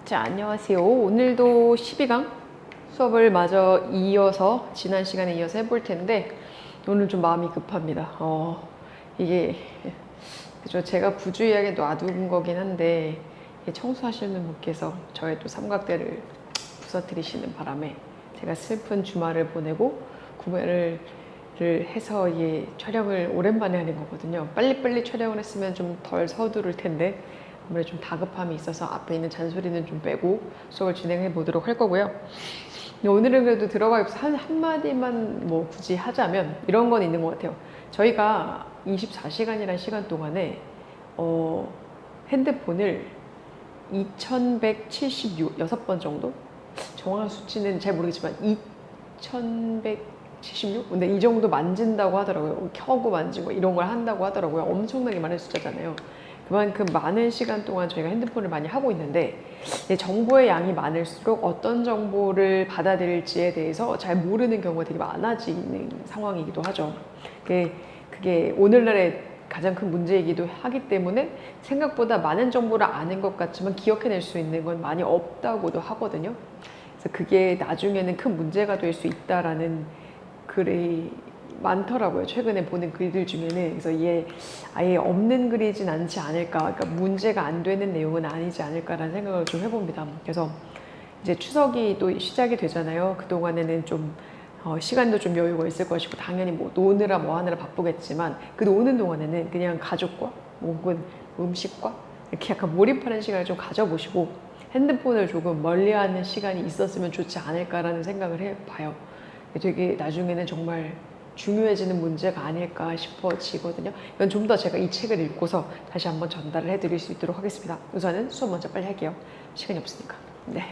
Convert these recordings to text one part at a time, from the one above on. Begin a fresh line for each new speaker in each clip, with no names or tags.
자, 안녕하세요. 오늘도 12강 수업을 마저 이어서 지난 시간에 이어서 해볼 텐데 오늘 좀 마음이 급합니다. 이게 그죠? 제가 부주의하게 놔둔 거긴 한데 청소하시는 분께서 저의 또 삼각대를 부서뜨리시는 바람에 제가 슬픈 주말을 보내고 구매를 해서 촬영을 오랜만에 하는 거거든요. 빨리빨리 촬영을 했으면 좀 덜 서두를 텐데 아무래도 좀 다급함이 있어서 앞에 있는 잔소리는 좀 빼고 수업을 진행해 보도록 할 거고요. 오늘은 그래도 들어가기 한 한마디만 뭐 굳이 하자면 이런 건 있는 것 같아요. 저희가 24시간이라는 시간 동안에 핸드폰을 2176번 정도? 정확한 수치는 잘 모르겠지만 2176? 근데 이 정도 만진다고 하더라고요. 켜고 만지고 이런 걸 한다고 하더라고요. 엄청나게 많은 숫자잖아요. 그만큼 많은 시간 동안 저희가 핸드폰을 많이 하고 있는데 정보의 양이 많을수록 어떤 정보를 받아들일지에 대해서 잘 모르는 경우가 되게 많아지는 상황이기도 하죠. 그게 오늘날의 가장 큰 문제이기도 하기 때문에 생각보다 많은 정보를 아는 것 같지만 기억해낼 수 있는 건 많이 없다고도 하거든요. 그래서 그게 나중에는 큰 문제가 될 수 있다라는 글이 많더라고요. 최근에 보는 글들 중에는. 그래서 이게 아예 없는 글이진 않지 않을까, 그러니까 문제가 안 되는 내용은 아니지 않을까라는 생각을 좀 해봅니다. 그래서 이제 추석이 또 시작이 되잖아요. 그동안에는 좀 시간도 좀 여유가 있을 것이고 당연히 뭐 노느라 뭐 하느라 바쁘겠지만 그 노는 동안에는 그냥 가족과 혹은 음식과 이렇게 약간 몰입하는 시간을 좀 가져보시고 핸드폰을 조금 멀리하는 시간이 있었으면 좋지 않을까라는 생각을 해봐요. 되게 나중에는 정말 중요해지는 문제가 아닐까 싶어지거든요. 이건 좀 더 제가 이 책을 읽고서 다시 한번 전달을 해드릴 수 있도록 하겠습니다. 우선은 수업 먼저 빨리 할게요. 시간이 없으니까. 네.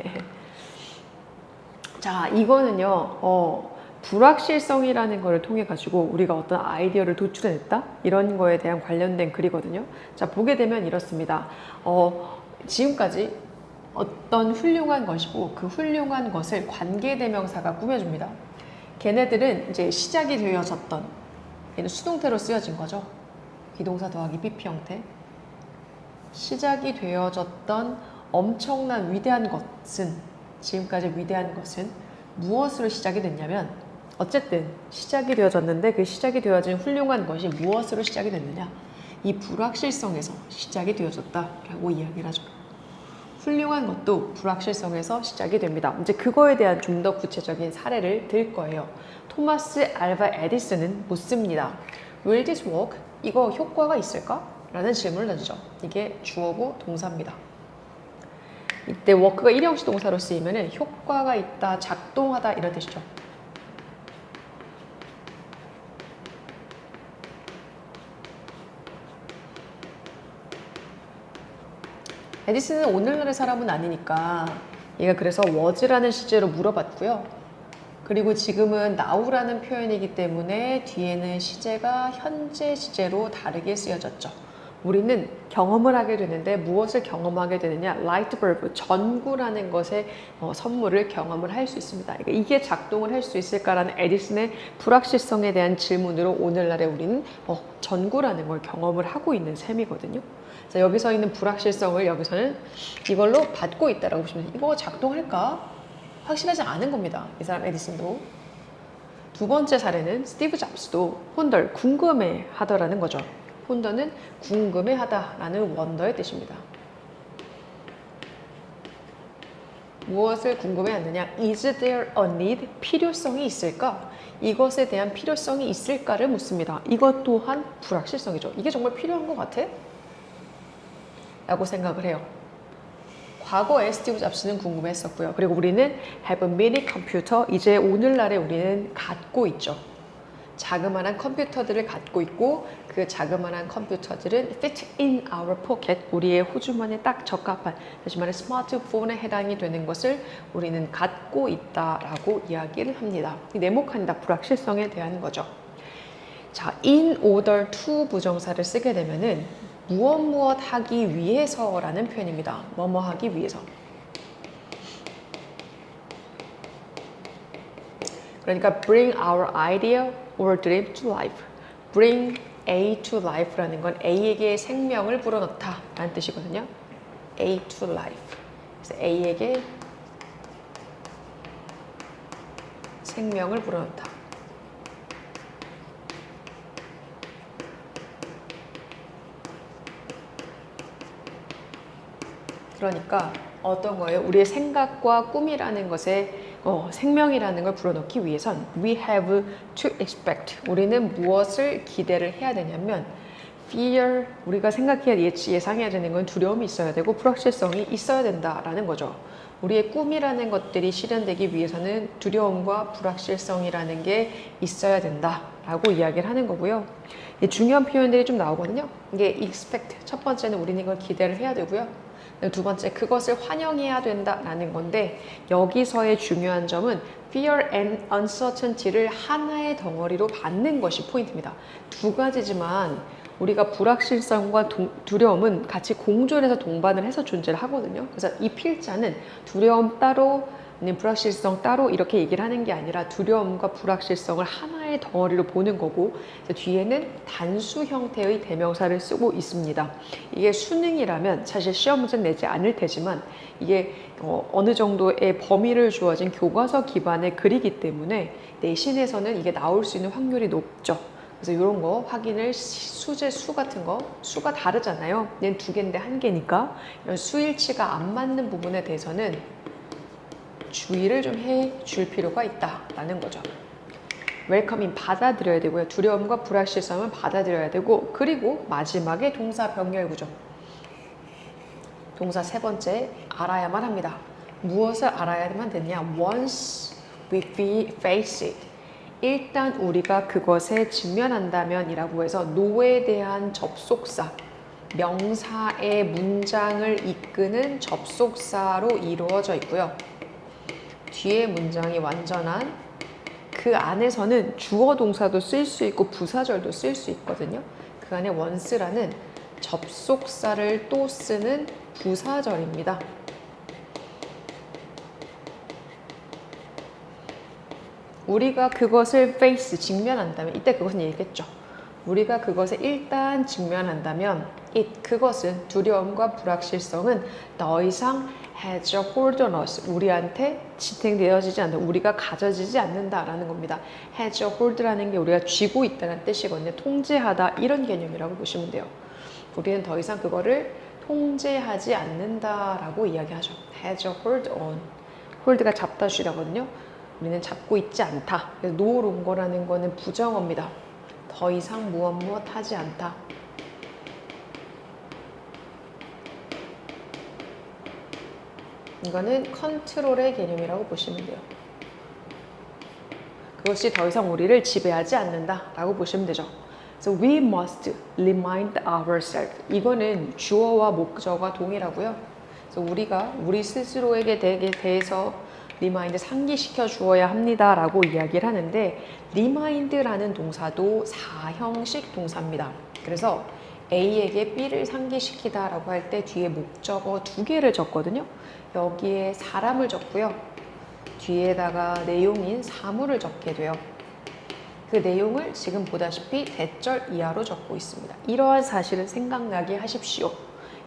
자, 이거는요, 불확실성이라는 거를 통해 가지고 우리가 어떤 아이디어를 도출해냈다? 이런 거에 대한 관련된 글이거든요. 자, 보게 되면 이렇습니다. 지금까지 어떤 훌륭한 것이고 그 훌륭한 것을 관계대명사가 꾸며줍니다. 걔네들은 이제 시작이 되어졌던, 얘는 수동태로 쓰여진 거죠. 비동사 더하기 PP 형태. 시작이 되어졌던 엄청난 위대한 것은, 지금까지 위대한 것은 무엇으로 시작이 됐냐면, 어쨌든 시작이 되어졌는데 그 시작이 되어진 훌륭한 것이 무엇으로 시작이 됐느냐? 이 불확실성에서 시작이 되어졌다라고 이야기를 하죠. 훌륭한 것도 불확실성에서 시작이 됩니다. 이제 그거에 대한 좀 더 구체적인 사례를 들 거예요. 토마스 알바 에디슨은 묻습니다. Will this work? 이거 효과가 있을까? 라는 질문을 던지죠. 이게 주어고 동사입니다. 이때 work가 일형식 동사로 쓰이면 효과가 있다, 작동하다 이런 뜻이죠. 에디슨은 오늘날의 사람은 아니니까 얘가 그래서 was라는 시제로 물어봤고요. 그리고 지금은 now라는 표현이기 때문에 뒤에는 시제가 현재 시제로 다르게 쓰여졌죠. 우리는 경험을 하게 되는데 무엇을 경험하게 되느냐? right verb, 전구라는 것의 선물을 경험을 할 수 있습니다. 그러니까 이게 작동을 할 수 있을까라는 에디슨의 불확실성에 대한 질문으로 오늘날에 우리는 전구라는 걸 경험을 하고 있는 셈이거든요. 자, 여기서 있는 불확실성을 여기서는 이걸로 받고 있다라고 보시면 이거 작동할까? 확실하지 않은 겁니다. 이 사람 에디슨도. 두 번째 사례는 스티브 잡스도 혼덜, 궁금해 하더라는 거죠. 혼더는 궁금해 하다라는 원더의 뜻입니다. 무엇을 궁금해 하느냐? Is there a need? 필요성이 있을까? 이것에 대한 필요성이 있을까를 묻습니다. 이것 또한 불확실성이죠. 이게 정말 필요한 것 같아? 라고 생각을 해요. 과거에 스티브 잡스는 궁금했었고요. 그리고 우리는 have a mini computer, 이제 오늘날에 우리는 갖고 있죠. 자그마한 컴퓨터들을 갖고 있고 그 자그마한 컴퓨터들은 fit in our pocket, 우리의 호주머니에 딱 적합한, 다시 말해 스마트폰에 해당이 되는 것을 우리는 갖고 있다라고 이야기를 합니다. 이 네모칸이다, 불확실성에 대한 거죠. 자, in order to 부정사를 쓰게 되면은 무엇 하기 위해서라는 표현입니다. 뭐뭐 하기 위해서. 그러니까 bring our idea or dream to life. bring A to life라는 건 A에게 생명을 불어넣다 라는 뜻이거든요. A to life. 그래서 A에게 생명을 불어넣다. 그러니까 어떤 거예요? 우리의 생각과 꿈이라는 것에 생명이라는 걸 불어넣기 위해선 we have to expect. 우리는 무엇을 기대를 해야 되냐면 fear, 우리가 생각해야 예상해야 되는 건 두려움이 있어야 되고 불확실성이 있어야 된다라는 거죠. 우리의 꿈이라는 것들이 실현되기 위해서는 두려움과 불확실성이라는 게 있어야 된다라고 이야기를 하는 거고요. 중요한 표현들이 좀 나오거든요. 이게 expect, 첫 번째는 우리는 이걸 기대를 해야 되고요. 두 번째, 그것을 환영해야 된다라는 건데 여기서의 중요한 점은 fear and uncertainty를 하나의 덩어리로 받는 것이 포인트입니다. 두 가지지만 우리가 불확실성과 두려움은 같이 공존해서 동반을 해서 존재를 하거든요. 그래서 이 필자는 두려움 따로, 불확실성 따로 이렇게 얘기를 하는 게 아니라 두려움과 불확실성을 하나의 덩어리로 보는 거고 뒤에는 단수 형태의 대명사를 쓰고 있습니다. 이게 수능이라면 사실 시험 문제 내지 않을 테지만 이게 어느 정도의 범위를 주어진 교과서 기반의 글이기 때문에 내신에서는 이게 나올 수 있는 확률이 높죠. 그래서 이런 거 확인을 수제 수 같은 거 수가 다르잖아요. 얘는 두 개인데 한 개니까 이런 수일치가 안 맞는 부분에 대해서는 주의를 좀 해줄 필요가 있다라는 거죠. 웰컴인 받아들여야 되고요. 두려움과 불확실성을 받아들여야 되고 그리고 마지막에 동사 병렬 구조. 동사 세 번째 알아야만 합니다. 무엇을 알아야만 되냐? Once we face it. 일단 우리가 그것에 직면한다면 이라고 해서 no에 대한 접속사, 명사의 문장을 이끄는 접속사로 이루어져 있고요. 뒤에 문장이 완전한 그 안에서는 주어 동사도 쓸 수 있고 부사절도 쓸 수 있거든요. 그 안에 once라는 접속사를 또 쓰는 부사절입니다. 우리가 그것을 face, 직면한다면 이때 그것은 얘기했죠. 우리가 그것에 일단 직면한다면 그것은 두려움과 불확실성은 더 이상 has a hold on us, 우리한테 지탱되어지지 않는다, 우리가 가져지지 않는다라는 겁니다. has a hold라는 게 우리가 쥐고 있다는 뜻이거든요. 통제하다 이런 개념이라고 보시면 돼요. 우리는 더 이상 그거를 통제하지 않는다라고 이야기하죠. has a hold on. hold가 잡다 쥐다거든요. 우리는 잡고 있지 않다. 그래서 no longer라는 거는 부정어입니다. 더 이상 무엇 하지 않다. 이거는 컨트롤의 개념이라고 보시면 돼요. 그것이 더 이상 우리를 지배하지 않는다라고 보시면 되죠. So we must remind ourselves. 이거는 주어와 목적어가 동일하고요. 그래서 우리가 우리 스스로에게 대해서 remind 상기시켜 주어야 합니다라고 이야기를 하는데 remind라는 동사도 사형식 동사입니다. 그래서 A에게 B를 상기시키다라고 할 때 뒤에 목적어 두 개를 적거든요. 여기에 사람을 적고요. 뒤에다가 내용인 사물을 적게 돼요. 그 내용을 지금 보다시피 대절 이하로 적고 있습니다. 이러한 사실을 생각나게 하십시오.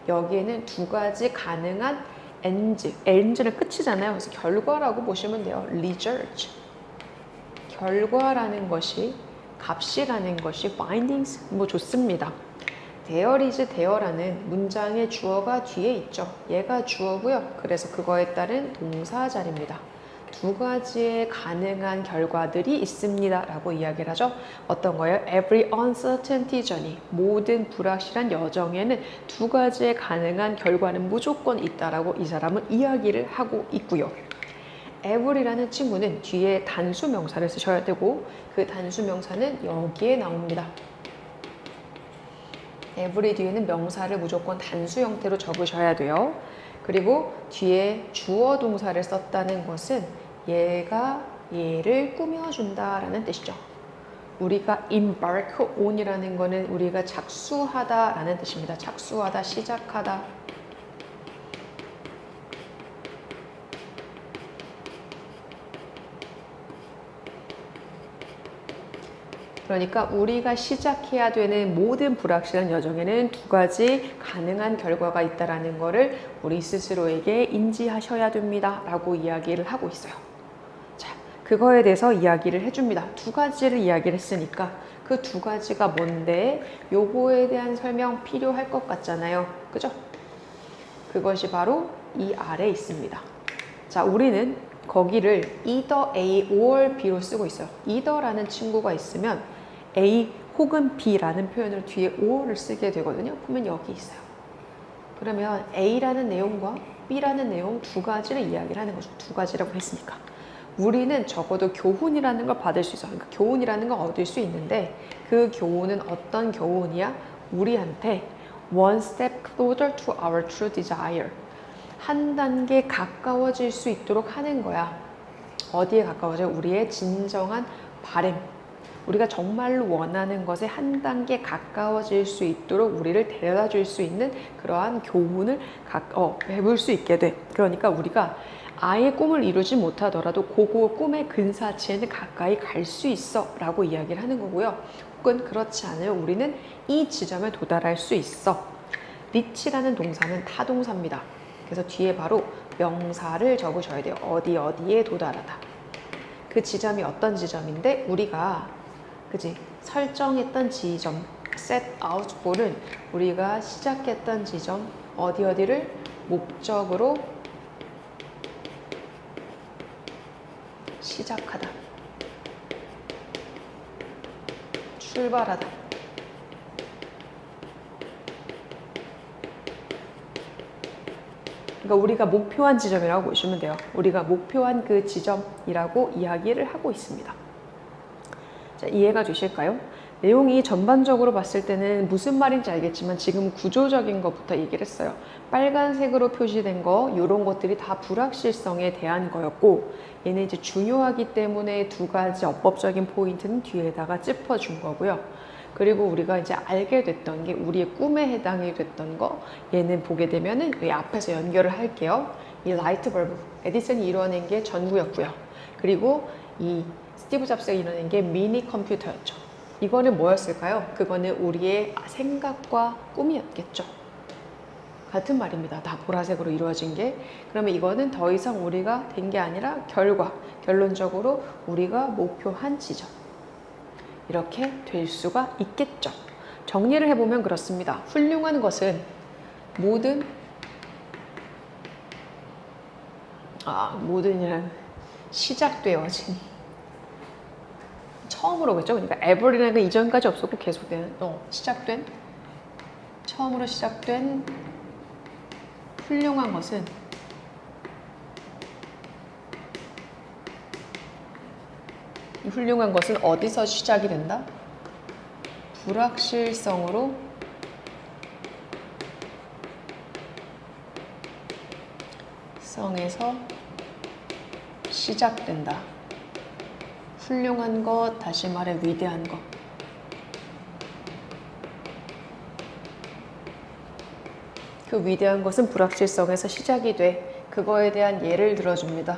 여기에는 두 가지 가능한 end는 끝이잖아요. 그래서 결과라고 보시면 돼요. result. 결과라는 것이, 값이라는 것이 findings 뭐 좋습니다. there is there라는 문장의 주어가 뒤에 있죠. 얘가 주어고요. 그래서 그거에 따른 동사 자리입니다. 두 가지의 가능한 결과들이 있습니다 라고 이야기를 하죠. 어떤 거예요? Every uncertainty journey, 모든 불확실한 여정에는 두 가지의 가능한 결과는 무조건 있다라고 이 사람은 이야기를 하고 있고요. every라는 친구는 뒤에 단수 명사를 쓰셔야 되고 그 단수 명사는 여기에 나옵니다. every 뒤에는 명사를 무조건 단수 형태로 적으셔야 돼요. 그리고 뒤에 주어 동사를 썼다는 것은 얘가 얘를 꾸며준다라는 뜻이죠. 우리가 embark on이라는 거는 우리가 착수하다라는 뜻입니다. 착수하다, 시작하다. 그러니까 우리가 시작해야 되는 모든 불확실한 여정에는 두 가지 가능한 결과가 있다라는 거를 우리 스스로에게 인지하셔야 됩니다. 라고 이야기를 하고 있어요. 자, 그거에 대해서 이야기를 해줍니다. 두 가지를 이야기를 했으니까 그 두 가지가 뭔데 요거에 대한 설명 필요할 것 같잖아요. 그죠? 그것이 바로 이 아래 있습니다. 자, 우리는 거기를 either A or B로 쓰고 있어요. either라는 친구가 있으면 A 혹은 B라는 표현을 뒤에 or를 쓰게 되거든요. 보면 여기 있어요. 그러면 A라는 내용과 B라는 내용 두 가지를 이야기를 하는 거죠. 두 가지라고 했으니까. 우리는 적어도 교훈이라는 걸 받을 수 있어요. 그러니까 교훈이라는 걸 얻을 수 있는데 그 교훈은 어떤 교훈이야? 우리한테 one step closer to our true desire. 한 단계 가까워질 수 있도록 하는 거야. 어디에 가까워져요? 우리의 진정한 바람. 우리가 정말로 원하는 것에 한 단계 가까워질 수 있도록 우리를 데려다 줄 수 있는 그러한 교훈을 해볼 수 있게 돼. 그러니까 우리가 아예 꿈을 이루지 못하더라도 그 꿈의 근사치에는 가까이 갈 수 있어 라고 이야기를 하는 거고요. 혹은 그렇지 않으면 우리는 이 지점에 도달할 수 있어. 리치라는 동사는 타동사입니다. 그래서 뒤에 바로 명사를 적으셔야 돼요. 어디에 도달하다. 그 지점이 어떤 지점인데 우리가 그지 설정했던 지점 set out for은 우리가 시작했던 지점 어디를 목적으로 시작하다 출발하다 그러니까 우리가 목표한 지점이라고 보시면 돼요. 우리가 목표한 그 지점이라고 이야기를 하고 있습니다. 자, 이해가 되실까요? 내용이 전반적으로 봤을 때는 무슨 말인지 알겠지만 지금 구조적인 것부터 얘기를 했어요. 빨간색으로 표시된 거 이런 것들이 다 불확실성에 대한 거였고 얘는 이제 중요하기 때문에 두 가지 어법적인 포인트는 뒤에다가 짚어준 거고요. 그리고 우리가 이제 알게 됐던 게 우리의 꿈에 해당이 됐던 거 얘는 보게 되면은 이 앞에서 연결을 할게요. 이 라이트 벌브 에디슨이 이뤄낸 게 전구였고요. 그리고 이 스티브 잡스가 이뤄낸 게 미니 컴퓨터였죠. 이거는 뭐였을까요? 그거는 우리의 생각과 꿈이었겠죠. 같은 말입니다. 다 보라색으로 이루어진 게. 그러면 이거는 더 이상 우리가 된 게 아니라 결론적으로 우리가 목표한 지점. 이렇게 될 수가 있겠죠. 정리를 해보면 그렇습니다. 훌륭한 것은 모든이란 시작되어진 처음으로 그죠? 그러니까 ever이라는 건 이전까지 없었고 계속되는 처음으로 시작된 훌륭한 것은 이 훌륭한 것은 어디서 시작이 된다? 불확실성으로 성에서 시작된다. 훌륭한 것, 다시 말해 위대한 것. 그 위대한 것은 불확실성에서 시작이 돼. 그거에 대한 예를 들어줍니다.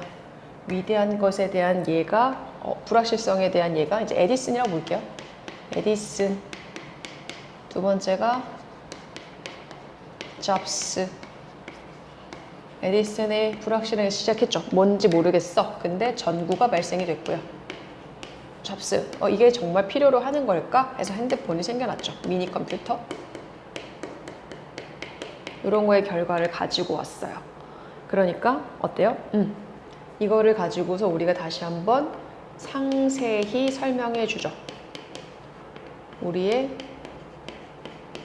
위대한 것에 대한 예가 불확실성에 대한 예가 이제 에디슨이라고 볼게요. 에디슨. 두 번째가 잡스. 에디슨의 불확실하게 시작했죠. 뭔지 모르겠어. 근데 전구가 발생이 됐고요. 잡스. 이게 정말 필요로 하는 걸까? 해서 핸드폰이 생겨났죠. 미니 컴퓨터. 이런 거의 결과를 가지고 왔어요. 그러니까 어때요? 이거를 가지고서 우리가 다시 한번 상세히 설명해 주죠. 우리의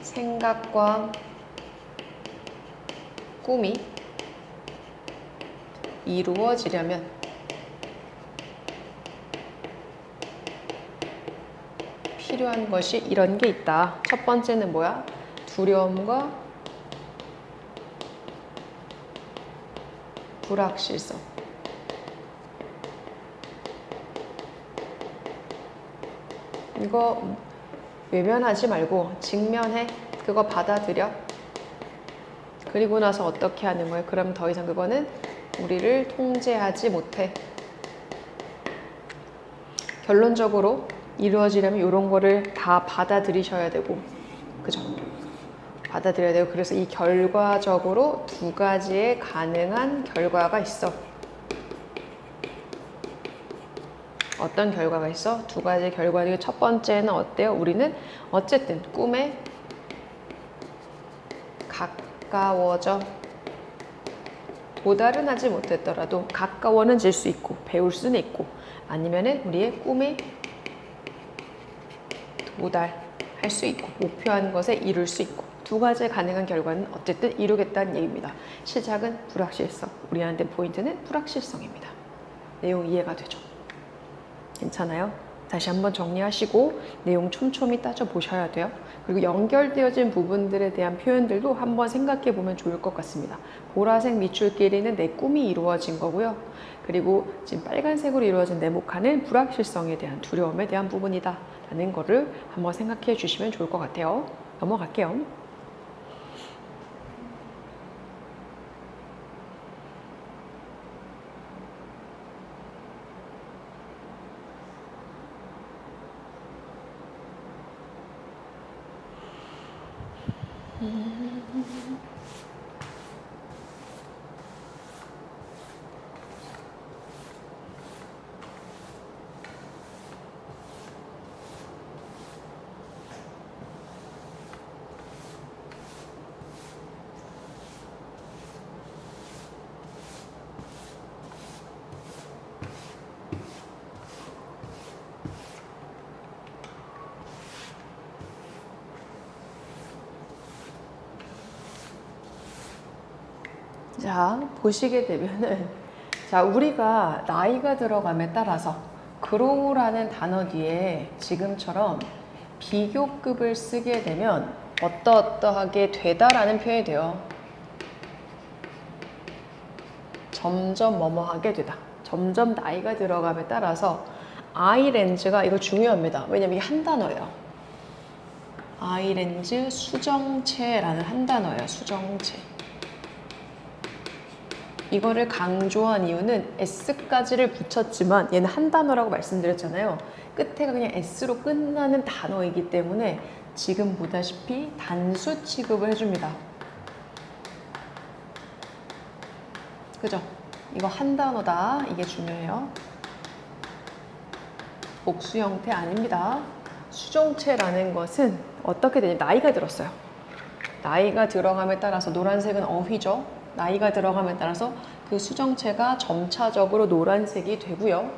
생각과 꿈이 이루어지려면 필요한 것이 이런 게 있다. 첫 번째는 뭐야? 두려움과 불확실성. 이거 외면하지 말고 직면해. 그거 받아들여. 그리고 나서 어떻게 하는 거예요? 그럼 더 이상 그거는 우리를 통제하지 못해. 결론적으로 이루어지려면 이런 거를 다 받아들이셔야 되고, 그죠? 받아들여야 되고, 그래서 이 결과적으로 두 가지의 가능한 결과가 있어. 어떤 결과가 있어? 두 가지 결과 중에 첫 번째는 어때요? 우리는 어쨌든 꿈에 가까워져. 도달은 하지 못했더라도 가까워는 질 수 있고 배울 수는 있고, 아니면은 우리의 꿈에 도달할 수 있고 목표한 것에 이룰 수 있고, 두 가지 가능한 결과는 어쨌든 이루겠다는 얘기입니다. 시작은 불확실성, 우리한테 포인트는 불확실성입니다. 내용 이해가 되죠? 괜찮아요? 다시 한번 정리하시고 내용 촘촘히 따져보셔야 돼요. 그리고 연결되어진 부분들에 대한 표현들도 한번 생각해 보면 좋을 것 같습니다. 보라색 밑줄끼리는 내 꿈이 이루어진 거고요. 그리고 지금 빨간색으로 이루어진 네모칸은 불확실성에 대한 두려움에 대한 부분이다 라는 거를 한번 생각해 주시면 좋을 것 같아요. 넘어갈게요. 자, 보시게 되면은, 자, 우리가 나이가 들어감에 따라서 grow라는 단어 뒤에 지금처럼 비교급을 쓰게 되면 어떠어떠하게 되다라는 표현이 돼요. 점점 뭐뭐하게 되다. 점점 나이가 들어감에 따라서 아이렌즈가, 이거 중요합니다. 왜냐면 이게 한 단어예요. 아이렌즈 수정체라는 한 단어예요. 수정체. 이거를 강조한 이유는 S까지를 붙였지만 얘는 한 단어라고 말씀드렸잖아요. 끝에가 그냥 S로 끝나는 단어이기 때문에 지금 보다시피 단수 취급을 해줍니다. 그죠? 이거 한 단어다. 이게 중요해요. 복수 형태 아닙니다. 수정체라는 것은 어떻게 되냐? 나이가 들었어요. 나이가 들어감에 따라서 노란색은 어휘죠. 나이가 들어감에 따라서 그 수정체가 점차적으로 노란색이 되고요.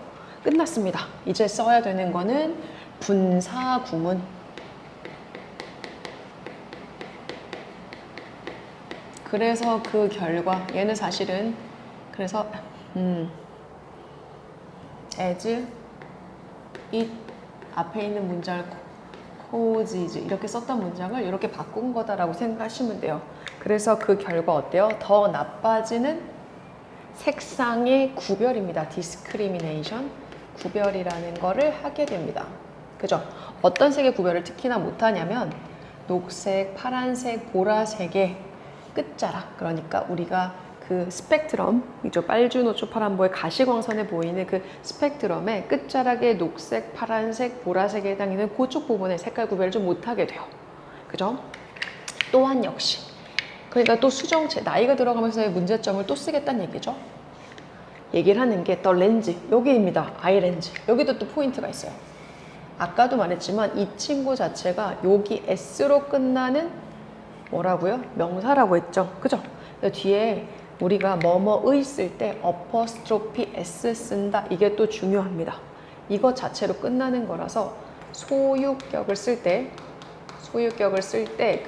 끝났습니다. 이제 써야 되는 거는 분사구문. 그래서 그 결과, 얘는 사실은 그래서 as, it 앞에 있는 문장을 causes 이렇게 썼던 문장을 이렇게 바꾼 거다라고 생각하시면 돼요. 그래서 그 결과 어때요? 더 나빠지는 색상의 구별입니다. discrimination, 구별이라는 거를 하게 됩니다. 그죠? 어떤 색의 구별을 특히나 못하냐면 녹색, 파란색, 보라색의 끝자락, 그러니까 우리가 그 스펙트럼, 이죠? 빨주노초 파란보의 가시광선에 보이는 그 스펙트럼의 끝자락의 녹색, 파란색, 보라색에 해당하는 그쪽 부분의 색깔 구별을 좀 못하게 돼요. 그죠? 또한 역시 그러니까 또 수정체, 나이가 들어가면서의 문제점을 또 쓰겠다는 얘기죠. 얘기를 하는 게 더 렌즈, 여기입니다. 아이렌즈. 여기도 또 포인트가 있어요. 아까도 말했지만 이 친구 자체가 여기 S로 끝나는 뭐라고요? 명사라고 했죠. 그죠? 뒤에 우리가 뭐뭐의 쓸 때 어퍼스트로피 S 쓴다. 이게 또 중요합니다. 이거 자체로 끝나는 거라서 소유격을 쓸 때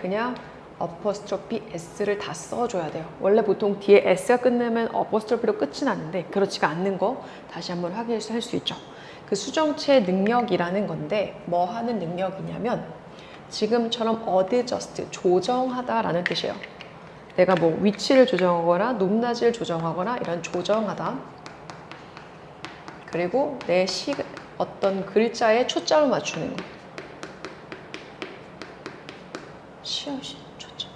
그냥 어퍼스트로피 S를 다 써줘야 돼요. 원래 보통 뒤에 S가 끝나면 어퍼스트로피로 끝이 나는데 그렇지가 않는 거 다시 한번 확인할 수 있죠. 그 수정체 능력이라는 건데 뭐 하는 능력이냐면 지금처럼 adjust, 조정하다라는 뜻이에요. 내가 뭐 위치를 조정하거나 높낮이를 조정하거나 이런 조정하다. 그리고 내 어떤 글자에 초점을 맞추는 거. 시옷이 초점.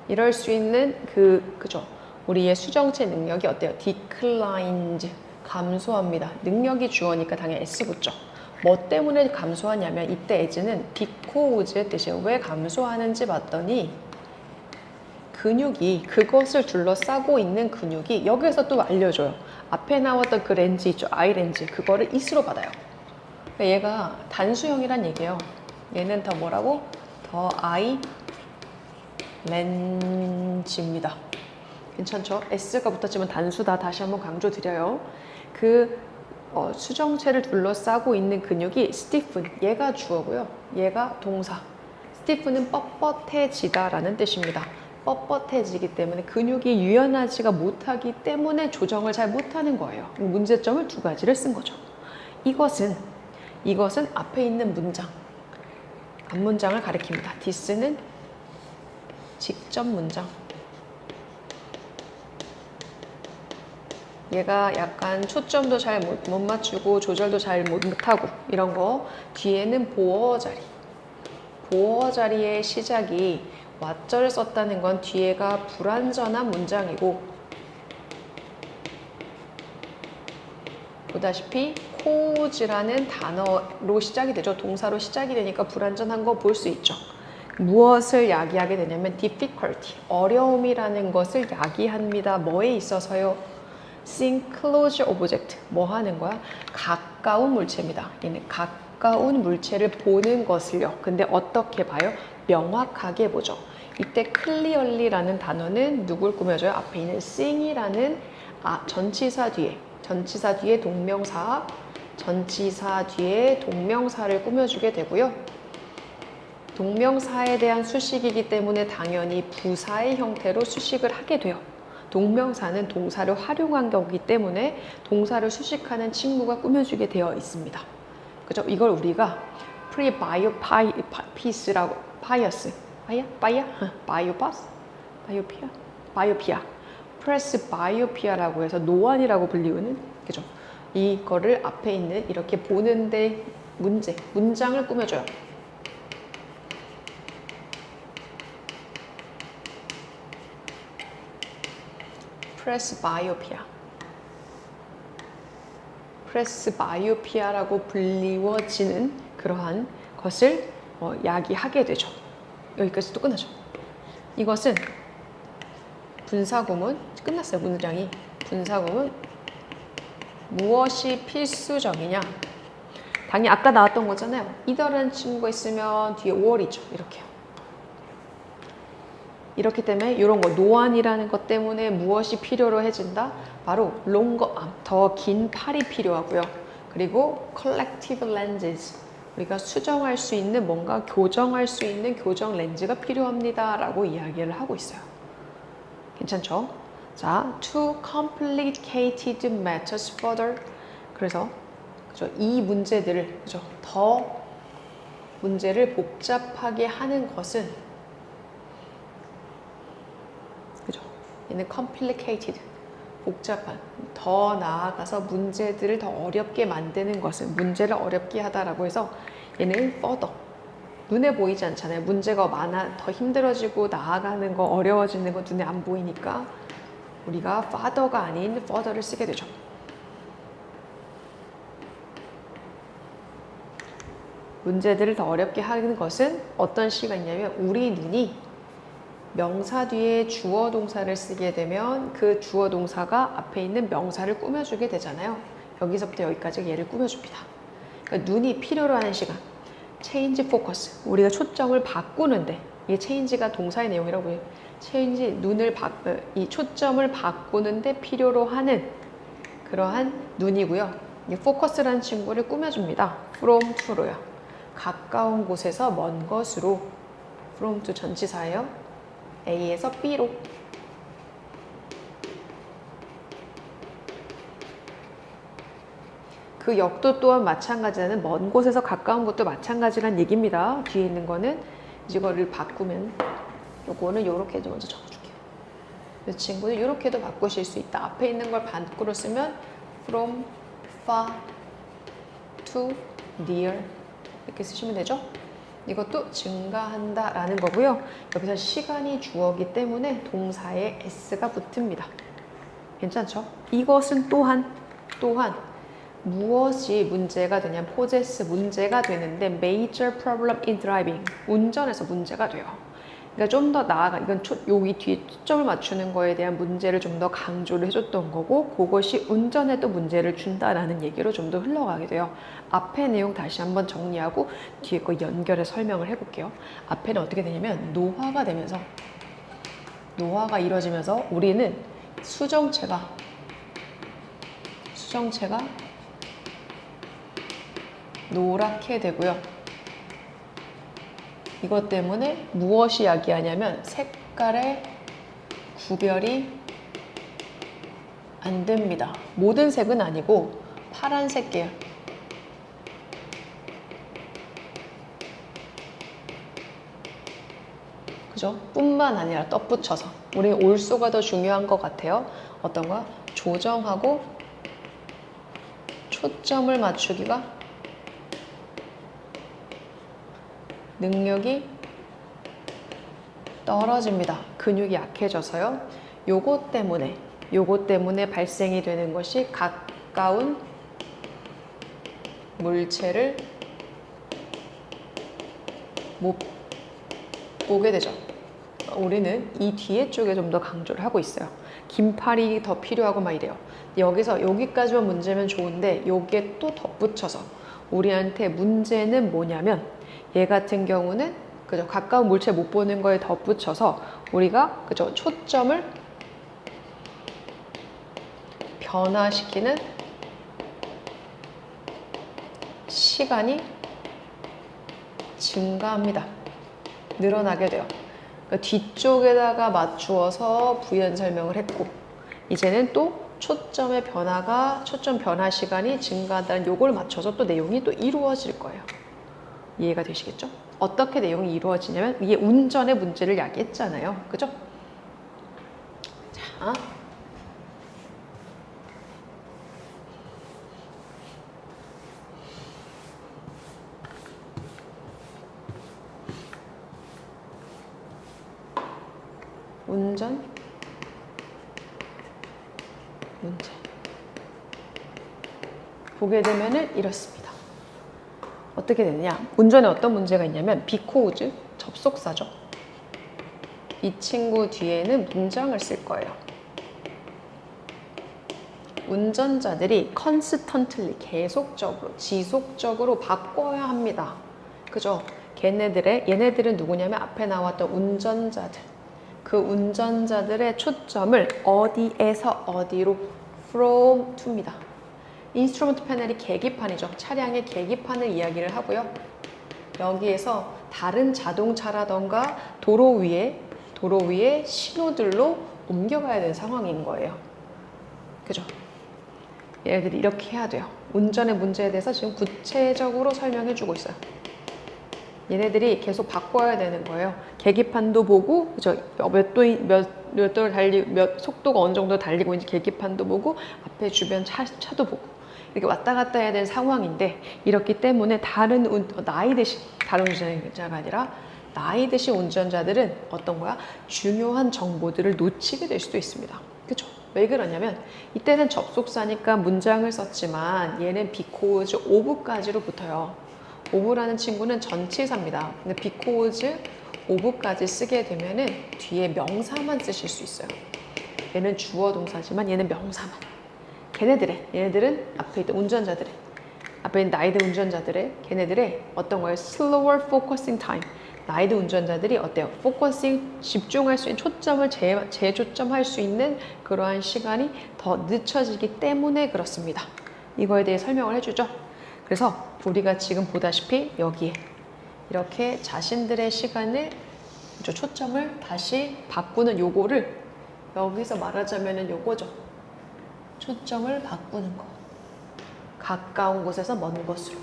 이럴 수 있는 그죠? 우리의 수정체 능력이 어때요? declines, 감소합니다. 능력이 주어니까 당연히 s 붙죠. 뭐 때문에 감소하냐면 이때 as는 because의 뜻이에요. 왜 감소하는지 봤더니 근육이 그것을 둘러싸고 있는 근육이 여기서 또 알려줘요. 앞에 나왔던 그 렌즈 있죠? 아이 렌즈. 그거를 is로 받아요. 그러니까 얘가 단수형이란 얘기예요. 얘는 더 뭐라고? 더 아이 렌즈입니다. 괜찮죠? S가 붙었지만 단수다. 다시 한번 강조드려요. 수정체를 둘러싸고 있는 근육이 stiffen, 얘가 주어고요. 얘가 동사. stiff는 뻣뻣해지다라는 뜻입니다. 뻣뻣해지기 때문에 근육이 유연하지가 못하기 때문에 조정을 잘 못하는 거예요. 문제점을 두 가지를 쓴 거죠. 이것은 앞에 있는 문장, 앞문장을 가리킵니다. this는 직접 문장. 얘가 약간 초점도 잘 못 맞추고 조절도 잘 못하고 이런 거. 뒤에는 보어 자리. 보어 자리의 시작이 what절을 썼다는 건 뒤에가 불완전한 문장이고, 보다시피 cause라는 단어로 시작이 되죠. 동사로 시작이 되니까 불완전한 거 볼 수 있죠. 무엇을 야기하게 되냐면 difficulty, 어려움이라는 것을 야기합니다. 뭐에 있어서요? seem close object, 뭐 하는 거야? 가까운 물체입니다. 얘는 가까운 물체를 보는 것을요. 근데 어떻게 봐요? 명확하게 보죠. 이때 clearly라는 단어는 누굴 꾸며줘요? 앞에 있는 seeing이라는 전치사 뒤에 동명사, 전치사 뒤에 동명사를 꾸며주게 되고요. 동명사에 대한 수식이기 때문에 당연히 부사의 형태로 수식을 하게 돼요. 동명사는 동사를 활용한 거기 때문에 동사를 수식하는 친구가 꾸며주게 되어 있습니다. 그죠? 이걸 우리가 프리바이오피스라고, 바이오피아, 프레스바이오피아라고 해서 노안이라고 불리우는, 그죠? 이거를 앞에 있는 이렇게 보는데 문장을 꾸며줘요. 프레스바이오피아라고 불리워지는 그러한 것을 야기하게 되죠. 여기까지 또 끝나죠. 이것은 분사구문, 끝났어요. 문장이. 분사구문 무엇이 필수적이냐? 당연히 아까 나왔던 거잖아요. 이더라는 친구가 있으면 뒤에 or이죠. 이렇게요. 이렇기 때문에 이런 거, 노안이라는 것 때문에 무엇이 필요로 해진다? 바로 longer arm, 더 긴 팔이 필요하고요. 그리고 collective lenses, 우리가 수정할 수 있는, 뭔가 교정할 수 있는 교정 렌즈가 필요합니다 라고 이야기를 하고 있어요. 괜찮죠? 자, to complicated matters further. 그래서 그죠? 이 문제들을, 그죠? 더 문제를 복잡하게 하는 것은, 그죠? 얘는 complicated, 복잡한, 더 나아가서 문제들을 더 어렵게 만드는 것은, 문제를 어렵게 하다라고 해서 얘는 further, 눈에 보이지 않잖아요. 문제가 많아, 더 힘들어지고 나아가는 거, 어려워지는 거 눈에 안 보이니까 우리가 further가 아닌 further를 쓰게 되죠. 문제들을 더 어렵게 하는 것은 어떤 시가 있냐면, 우리 눈이 명사 뒤에 주어 동사를 쓰게 되면 그 주어 동사가 앞에 있는 명사를 꾸며주게 되잖아요. 여기서부터 여기까지 얘를 꾸며줍니다. 그러니까 눈이 필요로 하는 시간, change focus, 우리가 초점을 바꾸는데, 이게 change가 동사의 내용이라고 해요. change, 이 초점을 바꾸는데 필요로 하는 그러한 눈이고요. 이 focus라는 친구를 꾸며줍니다. from to로요. 가까운 곳에서 먼 것으로, from to 전치사예요. A에서 B로. 그 역도 또한 마찬가지라는, 먼 곳에서 가까운 곳도 마찬가지란 얘기입니다. 뒤에 있는 거는 이거를 바꾸면, 요거는 요렇게 먼저 적어줄게요. 이 친구는 이렇게도 바꾸실 수 있다. 앞에 있는 걸 반대로 쓰면 from far to near 이렇게 쓰시면 되죠. 이것도 증가한다라는 거고요. 여기서 시간이 주어기 때문에 동사에 s가 붙습니다. 괜찮죠? 이것은 또한 무엇이 문제가 되냐면 possess 문제가 되는데 major problem in driving 운전에서 문제가 돼요. 그러니까 좀 더 나아가 이건 여기 뒤에 초점을 맞추는 거에 대한 문제를 좀 더 강조를 해줬던 거고 그것이 운전에도 문제를 준다라는 얘기로 좀 더 흘러가게 돼요. 앞에 내용 다시 한번 정리하고 뒤에 거 연결해 설명을 해볼게요. 앞에는 어떻게 되냐면 노화가 이루어지면서 우리는 수정체가 노랗게 되고요. 이것 때문에 무엇이 야기하냐면 색깔의 구별이 안 됩니다. 모든 색은 아니고 파란색 계열. 그죠? 뿐만 아니라 덧붙여서 우리 올소가 더 중요한 것 같아요. 어떤 거야? 조정하고 초점을 맞추기가 능력이 떨어집니다. 근육이 약해져서요. 요것 때문에 발생이 되는 것이 가까운 물체를 못 보게 되죠. 우리는 이 뒤에 쪽에 좀 더 강조를 하고 있어요. 긴팔이 더 필요하고 막 이래요. 여기서 여기까지만 문제면 좋은데 여기에 또 덧붙여서 우리한테 문제는 뭐냐면 얘 같은 경우는 그죠 가까운 물체 못 보는 거에 덧붙여서 우리가 그죠 초점을 변화시키는 시간이 증가합니다. 늘어나게 돼요. 그러니까 뒤쪽에다가 맞추어서 부연 설명을 했고 이제는 또 초점 변화 시간이 증가한다는 요걸 맞춰서 또 내용이 또 이루어질 거예요. 이해가 되시겠죠? 어떻게 내용이 이루어지냐면 이게 운전의 문제를 야기했잖아요. 그죠? 자. 운전 문제 보게 되면은 이렇습니다. 어떻게 되느냐? 운전에 어떤 문제가 있냐면 because 접속사죠. 이 친구 뒤에는 문장을 쓸 거예요. 운전자들이 constantly 계속적으로 지속적으로 바꿔야 합니다. 그죠? 얘네들은 누구냐면 앞에 나왔던 운전자들. 그 운전자들의 초점을 어디에서 어디로 from to입니다. 인스트루먼트 패널이 계기판이죠. 차량의 계기판을 이야기를 하고요. 여기에서 다른 자동차라던가 도로 위에 신호들로 옮겨가야 되는 상황인 거예요. 그죠? 얘네들이 이렇게 해야 돼요. 운전의 문제에 대해서 지금 구체적으로 설명해 주고 있어요. 얘네들이 계속 바꿔야 되는 거예요. 계기판도 보고, 그죠? 몇 도를 달리고, 속도가 어느 정도 달리고 있는지 계기판도 보고, 앞에 주변 차도 보고, 이렇게 왔다 갔다 해야 되는 상황인데, 이렇기 때문에 나이 드신, 다른 운전자가 아니라, 나이 드신 운전자들은 어떤 거야? 중요한 정보들을 놓치게 될 수도 있습니다. 그죠? 왜 그러냐면, 이때는 접속사니까 문장을 썼지만, 얘는 because of까지로 붙어요. of라는 친구는 전치사입니다. 근데 because of까지 쓰게 되면은 뒤에 명사만 쓰실 수 있어요. 얘는 주어 동사지만 얘는 명사만. 얘네들은 앞에 있던 운전자들의 앞에 있는 나이드 운전자들의 걔네들의 어떤 거예요? slower focusing time. 나이드 운전자들이 어때요? focusing 집중할 수 있는 초점을 재초점할 수 있는 그러한 시간이 더 늦춰지기 때문에 그렇습니다. 이거에 대해 설명을 해주죠. 그래서 우리가 지금 보다시피 여기에 이렇게 자신들의 시간을 초점을 다시 바꾸는 요거를 여기서 말하자면은 요거죠. 초점을 바꾸는 거. 가까운 곳에서 먼 곳으로.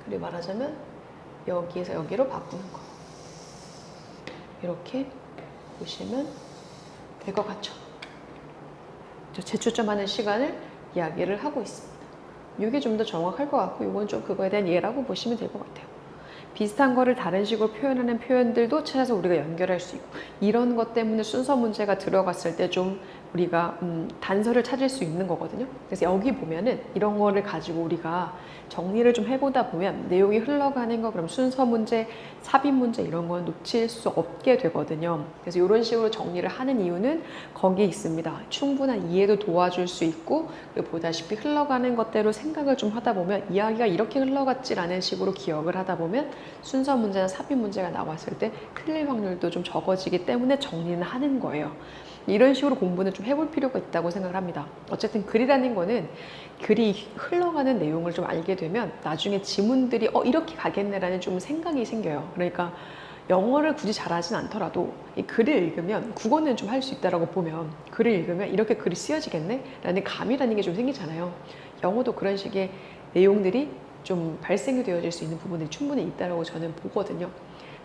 그리고 말하자면 여기에서 여기로 바꾸는 거. 이렇게 보시면 될 것 같죠. 재초점하는 시간을 이야기를 하고 있습니다. 이게 좀 더 정확할 것 같고 이건 좀 그거에 대한 예라고 보시면 될 것 같아요. 비슷한 거를 다른 식으로 표현하는 표현들도 찾아서 우리가 연결할 수 있고 이런 것 때문에 순서 문제가 들어갔을 때 좀 우리가 단서를 찾을 수 있는 거거든요. 그래서 여기 보면은 이런 거를 가지고 우리가 정리를 좀 해보다 보면 내용이 흘러가는 거 그럼 순서 문제, 삽입 문제 이런 건 놓칠 수 없게 되거든요. 그래서 이런 식으로 정리를 하는 이유는 거기에 있습니다. 충분한 이해도 도와줄 수 있고 그리고 보다시피 흘러가는 것대로 생각을 좀 하다 보면 이야기가 이렇게 흘러갔지라는 식으로 기억을 하다 보면 순서 문제나 삽입 문제가 나왔을 때 틀릴 확률도 좀 적어지기 때문에 정리는 하는 거예요. 이런 식으로 공부는 좀 해볼 필요가 있다고 생각을 합니다. 어쨌든 글이라는 거는 글이 흘러가는 내용을 좀 알게 되면 나중에 지문들이 이렇게 가겠네라는 좀 생각이 생겨요. 그러니까 영어를 굳이 잘하진 않더라도 이 글을 읽으면 국어는 좀 할 수 있다라고 보면 글을 읽으면 이렇게 글이 쓰여지겠네? 라는 감이라는 게 좀 생기잖아요. 영어도 그런 식의 내용들이 좀 발생이 되어질 수 있는 부분들이 충분히 있다라고 저는 보거든요.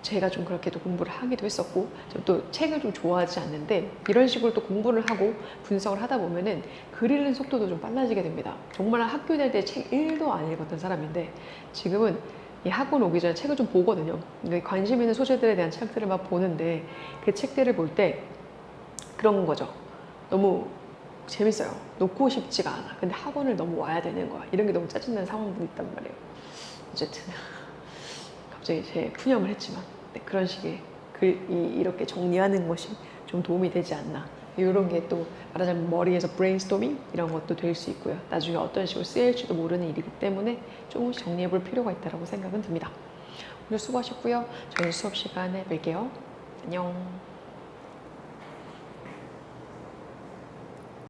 제가 좀 그렇게 또 공부를 하기도 했었고, 또 책을 좀 좋아하지 않는데, 이런 식으로 또 공부를 하고 분석을 하다 보면은 글 읽는 속도도 좀 빨라지게 됩니다. 정말 학교 다닐 때 책 1도 안 읽었던 사람인데, 지금은 이 학원 오기 전에 책을 좀 보거든요. 그러니까 관심 있는 소재들에 대한 책들을 막 보는데, 그 책들을 볼 때 그런 거죠. 너무 재밌어요. 놓고 싶지가 않아. 근데 학원을 너무 와야 되는 거야. 이런 게 너무 짜증나는 상황도 있단 말이에요. 어쨌든 갑자기 제 푸념을 했지만 그런 식의 이렇게 정리하는 것이 좀 도움이 되지 않나. 이런 게 또 말하자면 머리에서 브레인스토밍 이런 것도 될 수 있고요. 나중에 어떤 식으로 쓰일지도 모르는 일이기 때문에 조금씩 정리해 볼 필요가 있다고 생각은 듭니다. 오늘 수고하셨고요. 저희 수업 시간에 뵐게요. 안녕.